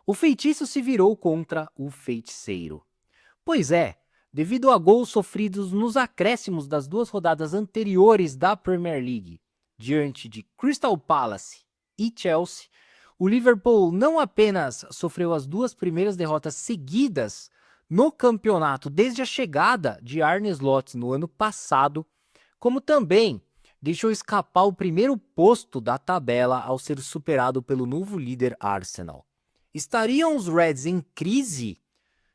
O feitiço se virou contra o feiticeiro. Pois é, devido a gols sofridos nos acréscimos das duas rodadas anteriores da Premier League, diante de Crystal Palace e Chelsea, o Liverpool não apenas sofreu as duas primeiras derrotas seguidas no campeonato desde a chegada de Arne Slot no ano passado, como também deixou escapar o primeiro posto da tabela ao ser superado pelo novo líder Arsenal. Estariam os Reds em crise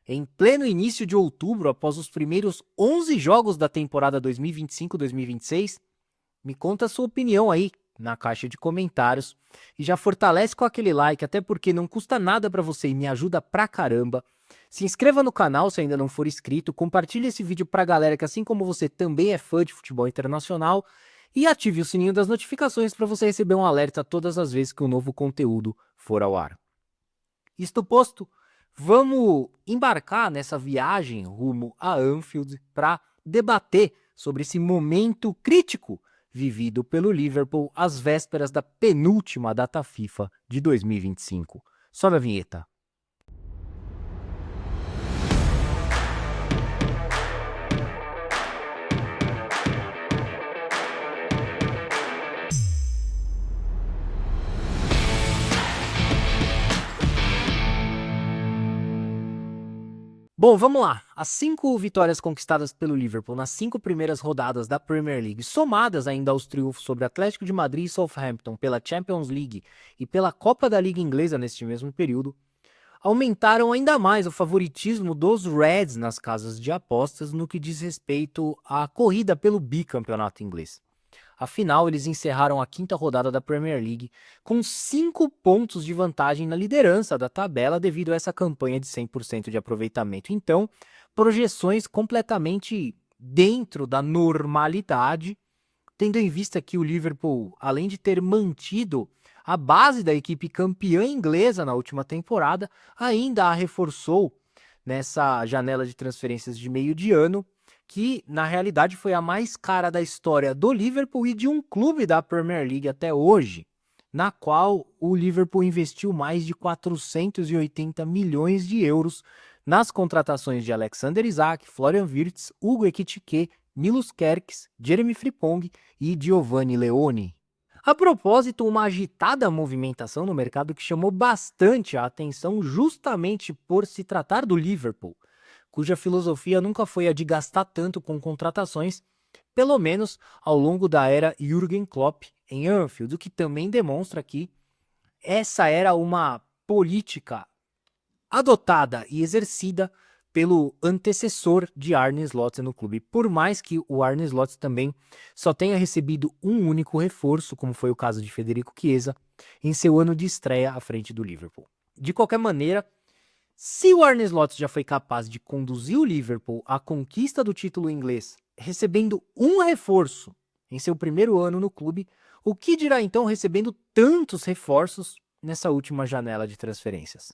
em pleno início de outubro, após os primeiros 11 jogos da temporada 2025-2026? Me conta a sua opinião aí na caixa de comentários e já fortalece com aquele like, até porque não custa nada para você e me ajuda pra caramba. Se inscreva no canal se ainda não for inscrito, compartilhe esse vídeo pra galera que, assim como você, também é fã de futebol internacional, e ative o sininho das notificações para você receber um alerta todas as vezes que um novo conteúdo for ao ar. Isto posto, vamos embarcar nessa viagem rumo a Anfield para debater sobre esse momento crítico vivido pelo Liverpool às vésperas da penúltima data FIFA de 2025. Sobe a vinheta. Bom, vamos lá. As 5 vitórias conquistadas pelo Liverpool nas 5 primeiras rodadas da Premier League, somadas ainda aos triunfos sobre Atlético de Madrid e Southampton pela Champions League e pela Copa da Liga Inglesa neste mesmo período, aumentaram ainda mais o favoritismo dos Reds nas casas de apostas no que diz respeito à corrida pelo bicampeonato inglês. Afinal, eles encerraram a 5ª rodada da Premier League com 5 pontos de vantagem na liderança da tabela devido a essa campanha de 100% de aproveitamento. Então, projeções completamente dentro da normalidade, tendo em vista que o Liverpool, além de ter mantido a base da equipe campeã inglesa na última temporada, ainda a reforçou nessa janela de transferências de meio de ano, que na realidade foi a mais cara da história do Liverpool e de um clube da Premier League até hoje, na qual o Liverpool investiu mais de 480 milhões de euros nas contratações de Alexander Isak, Florian Wirtz, Hugo Ekitike, Milos Kerkez, Jeremy Frimpong e Giovanni Leone. A propósito, uma agitada movimentação no mercado que chamou bastante a atenção justamente por se tratar do Liverpool, cuja filosofia nunca foi a de gastar tanto com contratações, pelo menos ao longo da era Jürgen Klopp em Anfield, o que também demonstra que essa era uma política adotada e exercida pelo antecessor de Arne Slot no clube, por mais que o Arne Slot também só tenha recebido um único reforço, como foi o caso de Federico Chiesa, em seu ano de estreia à frente do Liverpool. De qualquer maneira, se o Arne Slot já foi capaz de conduzir o Liverpool à conquista do título inglês, recebendo um reforço em seu primeiro ano no clube, o que dirá então recebendo tantos reforços nessa última janela de transferências?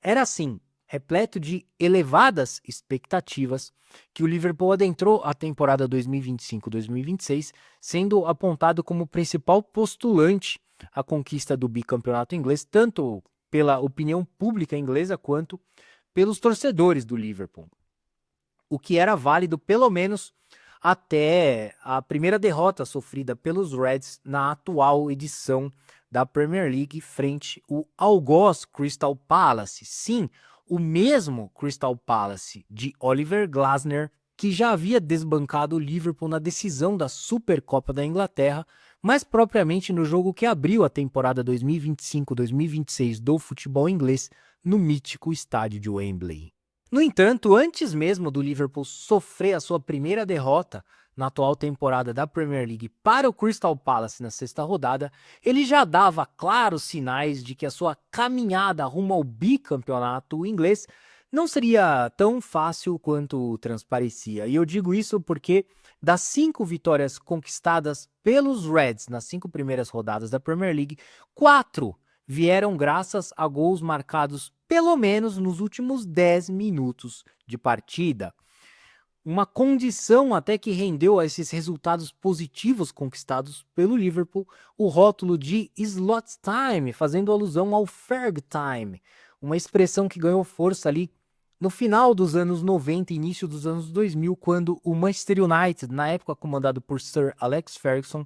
Era assim, repleto de elevadas expectativas, que o Liverpool adentrou a temporada 2025-2026, sendo apontado como principal postulante à conquista do bicampeonato inglês, tanto pela opinião pública inglesa quanto pelos torcedores do Liverpool. O que era válido pelo menos até a primeira derrota sofrida pelos Reds na atual edição da Premier League frente ao algoz Crystal Palace. Sim, o mesmo Crystal Palace de Oliver Glasner, que já havia desbancado o Liverpool na decisão da Supercopa da Inglaterra, mais propriamente no jogo que abriu a temporada 2025-2026 do futebol inglês no mítico estádio de Wembley. No entanto, antes mesmo do Liverpool sofrer a sua primeira derrota na atual temporada da Premier League para o Crystal Palace na 6ª rodada, ele já dava claros sinais de que a sua caminhada rumo ao bicampeonato inglês não seria tão fácil quanto transparecia. E eu digo isso porque das 5 vitórias conquistadas pelos Reds nas 5 primeiras rodadas da Premier League, 4 vieram graças a gols marcados pelo menos nos últimos 10 minutos de partida. Uma condição até que rendeu a esses resultados positivos conquistados pelo Liverpool o rótulo de Slot Time, fazendo alusão ao Ferg Time, uma expressão que ganhou força ali no final dos anos 90 e início dos anos 2000, quando o Manchester United, na época comandado por Sir Alex Ferguson,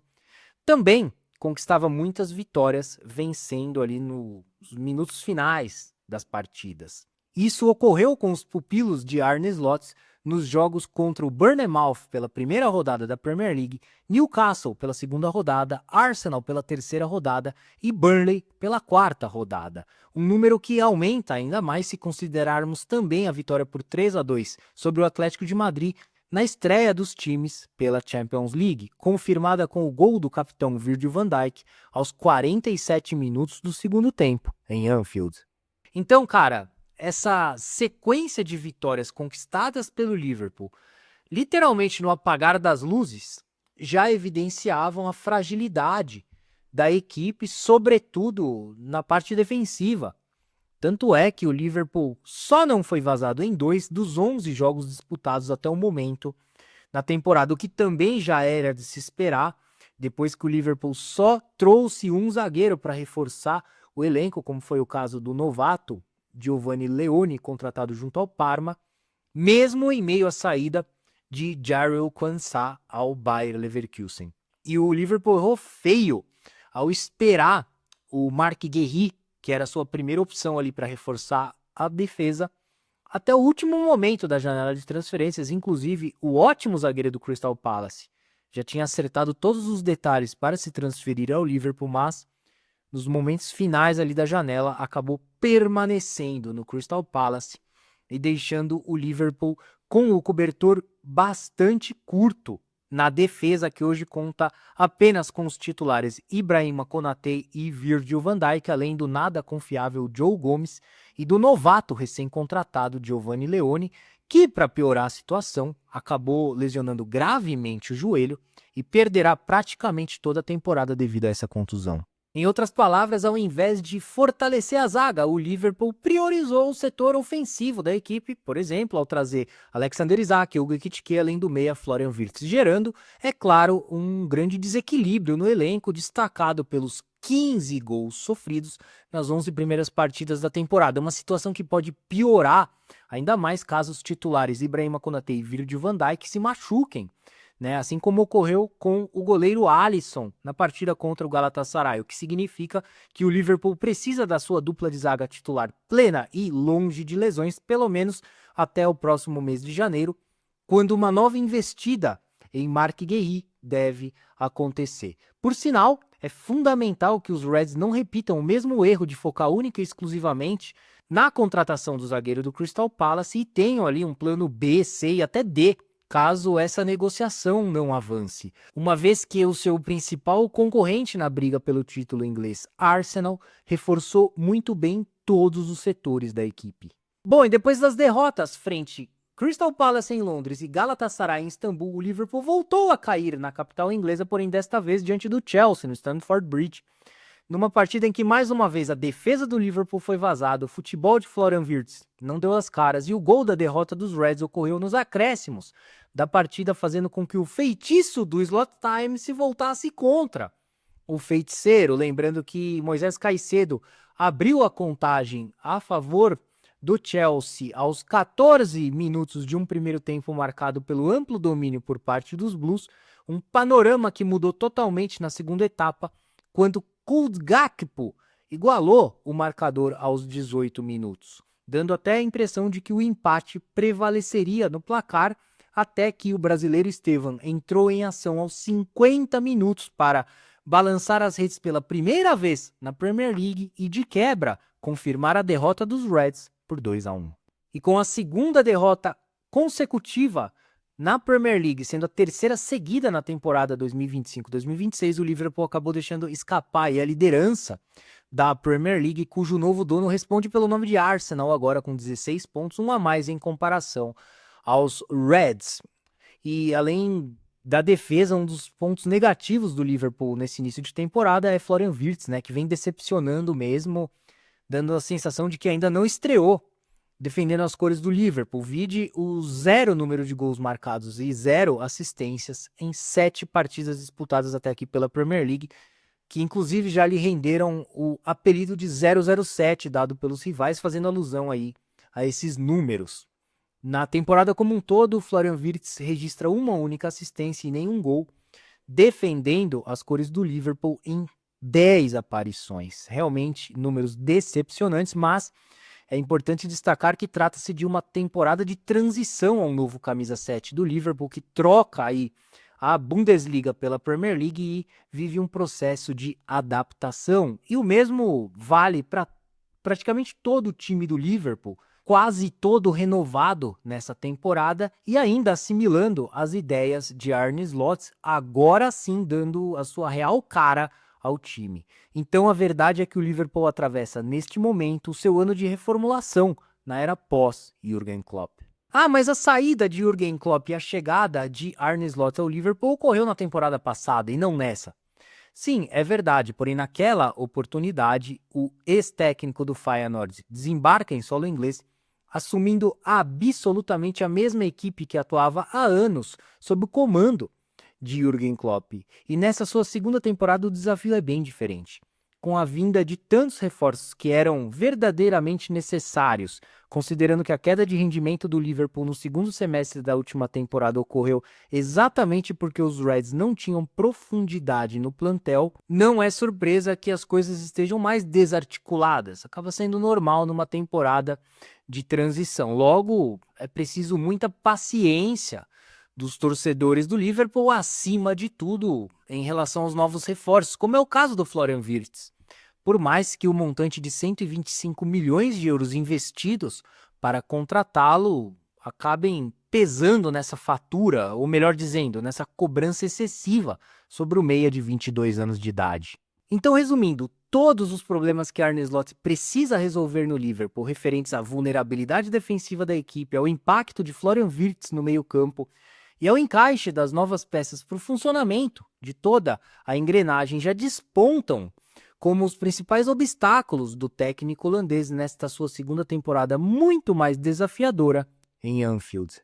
também conquistava muitas vitórias, vencendo ali nos minutos finais das partidas. Isso ocorreu com os pupilos de Arne Slot nos jogos contra o Bournemouth pela primeira rodada da Premier League, Newcastle pela segunda rodada, Arsenal pela terceira rodada e Burnley pela quarta rodada. Um número que aumenta ainda mais se considerarmos também a vitória por 3-2 sobre o Atlético de Madrid na estreia dos times pela Champions League, confirmada com o gol do capitão Virgil van Dijk aos 47 minutos do segundo tempo, em Anfield. Então, cara, essa sequência de vitórias conquistadas pelo Liverpool, literalmente no apagar das luzes, já evidenciavam a fragilidade da equipe, sobretudo na parte defensiva. Tanto é que o Liverpool só não foi vazado em 2 dos 11 jogos disputados até o momento na temporada, o que também já era de se esperar, depois que o Liverpool só trouxe um zagueiro para reforçar o elenco, como foi o caso do novato Giovanni Leone, contratado junto ao Parma, mesmo em meio à saída de Jarell Quansah ao Bayer Leverkusen. E o Liverpool errou feio ao esperar o Marc Guéhi, que era a sua primeira opção ali para reforçar a defesa, até o último momento da janela de transferências. Inclusive, o ótimo zagueiro do Crystal Palace já tinha acertado todos os detalhes para se transferir ao Liverpool, mas nos momentos finais ali da janela acabou permanecendo no Crystal Palace e deixando o Liverpool com o cobertor bastante curto na defesa, que hoje conta apenas com os titulares Ibrahima Konaté e Virgil van Dijk, além do nada confiável Joe Gomes e do novato recém-contratado Giovanni Leone, que, para piorar a situação, acabou lesionando gravemente o joelho e perderá praticamente toda a temporada devido a essa contusão. Em outras palavras, ao invés de fortalecer a zaga, o Liverpool priorizou o setor ofensivo da equipe, por exemplo, ao trazer Alexander Isak e Hugo Ekitike, além do meia Florian Wirtz, gerando, é claro, um grande desequilíbrio no elenco, destacado pelos 15 gols sofridos nas 11 primeiras partidas da temporada. Uma situação que pode piorar, ainda mais caso os titulares Ibrahima Konaté e Virgil van Dijk se machuquem, né? Assim como ocorreu com o goleiro Alisson na partida contra o Galatasaray, o que significa que o Liverpool precisa da sua dupla de zaga titular plena e longe de lesões, pelo menos até o próximo mês de janeiro, quando uma nova investida em Marc Guéhi deve acontecer. Por sinal, é fundamental que os Reds não repitam o mesmo erro de focar única e exclusivamente na contratação do zagueiro do Crystal Palace e tenham ali um plano B, C e até D, caso essa negociação não avance, uma vez que o seu principal concorrente na briga pelo título inglês, Arsenal, reforçou muito bem todos os setores da equipe. Bom, e depois das derrotas frente Crystal Palace em Londres e Galatasaray em Istambul, o Liverpool voltou a cair na capital inglesa, porém desta vez diante do Chelsea, no Stamford Bridge, numa partida em que mais uma vez a defesa do Liverpool foi vazada, o futebol de Florian Wirtz não deu as caras e o gol da derrota dos Reds ocorreu nos acréscimos da partida, fazendo com que o feitiço do Slot Time se voltasse contra o feiticeiro. Lembrando que Moisés Caicedo abriu a contagem a favor do Chelsea aos 14 minutos de um primeiro tempo marcado pelo amplo domínio por parte dos Blues, um panorama que mudou totalmente na segunda etapa, quando Cody Gakpo igualou o marcador aos 18 minutos, dando até a impressão de que o empate prevaleceria no placar, até que o brasileiro Estevam entrou em ação aos 50 minutos para balançar as redes pela primeira vez na Premier League e, de quebra, confirmar a derrota dos Reds por 2-1. E com a segunda derrota consecutiva na Premier League, sendo a terceira seguida na temporada 2025-2026, o Liverpool acabou deixando escapar a liderança da Premier League, cujo novo dono responde pelo nome de Arsenal, agora com 16 pontos, um a mais em comparação aos Reds. E além da defesa, um dos pontos negativos do Liverpool nesse início de temporada é Florian Wirtz, né, que vem decepcionando mesmo, dando a sensação de que ainda não estreou defendendo as cores do Liverpool. Vide o 0 número de gols marcados e 0 assistências em 7 partidas disputadas até aqui pela Premier League, que inclusive já lhe renderam o apelido de 007 dado pelos rivais, fazendo alusão aí a esses números. Na temporada como um todo, o Florian Wirtz registra uma única assistência e nenhum gol, defendendo as cores do Liverpool em 10 aparições. Realmente números decepcionantes, mas é importante destacar que trata-se de uma temporada de transição ao novo camisa 7 do Liverpool, que troca aí a Bundesliga pela Premier League e vive um processo de adaptação. E o mesmo vale para praticamente todo o time do Liverpool, quase todo renovado nessa temporada e ainda assimilando as ideias de Arne Slot, agora sim dando a sua real cara ao time. Então a verdade é que o Liverpool atravessa neste momento o seu ano de reformulação na era pós-Jürgen Klopp. Ah, mas a saída de Jürgen Klopp e a chegada de Arne Slot ao Liverpool ocorreu na temporada passada e não nessa. Sim, é verdade, porém naquela oportunidade o ex-técnico do Feyenoord desembarca em solo inglês, assumindo absolutamente a mesma equipe que atuava há anos sob o comando de Jürgen Klopp. E nessa sua segunda temporada o desafio é bem diferente. Com a vinda de tantos reforços que eram verdadeiramente necessários, considerando que a queda de rendimento do Liverpool no segundo semestre da última temporada ocorreu exatamente porque os Reds não tinham profundidade no plantel, não é surpresa que as coisas estejam mais desarticuladas. Acaba sendo normal numa temporada de transição. Logo, é preciso muita paciência dos torcedores do Liverpool, acima de tudo, em relação aos novos reforços, como é o caso do Florian Wirtz. Por mais que o montante de 125 milhões de euros investidos para contratá-lo acabem pesando nessa fatura, ou melhor dizendo, nessa cobrança excessiva sobre o meia de 22 anos de idade. Então, resumindo, todos os problemas que Arne Slot precisa resolver no Liverpool, referentes à vulnerabilidade defensiva da equipe, ao impacto de Florian Wirtz no meio-campo e ao encaixe das novas peças para o funcionamento de toda a engrenagem, já despontam como os principais obstáculos do técnico holandês nesta sua segunda temporada muito mais desafiadora em Anfield.